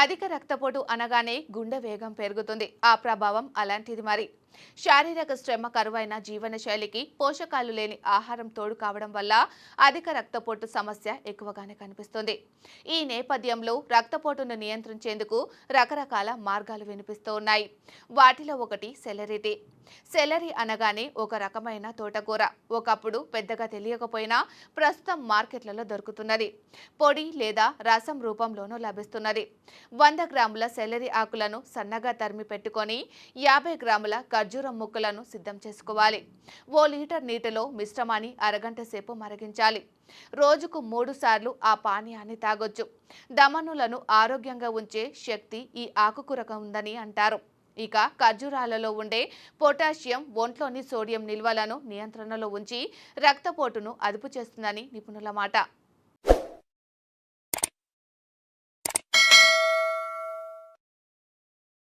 అధిక రక్తపోటు అనగానే గుండె వేగం పెరుగుతుంది. ఆ ప్రభావం అలాంటిది మరి. శారీరక శ్రమ కరువైన జీవనశైలికి పోషకాలు లేని ఆహారం తోడు కావడం వల్ల అధిక రక్తపోటు సమస్య ఎక్కువగానే కనిపిస్తుంది. ఈ నేపథ్యంలో రక్తపోటును నియంత్రించేందుకు రకరకాల మార్గాలు వినిపిస్తూ ఉన్నాయి. వాటిలో ఒకటి సెలరీ టీ. సెలరీ అనగానే ఒక రకమైన తోటకూర. ఒకప్పుడు పెద్దగా తెలియకపోయినా ప్రస్తుతం మార్కెట్లలో దొరుకుతున్నది. పొడి లేదా రసం రూపంలోనూ లభిస్తున్నది. 100 గ్రాముల సెలరీ ఆకులను సన్నగా తరిమి పెట్టుకొని 50 గ్రాముల ఖర్జూరం ముక్కలను సిద్ధం చేసుకోవాలి. ఓ లీటర్ నీటిలో మిశ్రమాన్ని అరగంట సేపు మరిగించాలి. రోజుకు 3 సార్లు ఆ పానీయాన్ని తాగొచ్చు. ధమనులను ఆరోగ్యంగా ఉంచే శక్తి ఈ ఆకుకూరకు ఉందని అంటారు. ఇక ఖర్జూరాలలో ఉండే పొటాషియం ఒంట్లోని సోడియం నిల్వలను నియంత్రణలో ఉంచి రక్తపోటును అదుపు చేస్తుందని నిపుణుల మాట.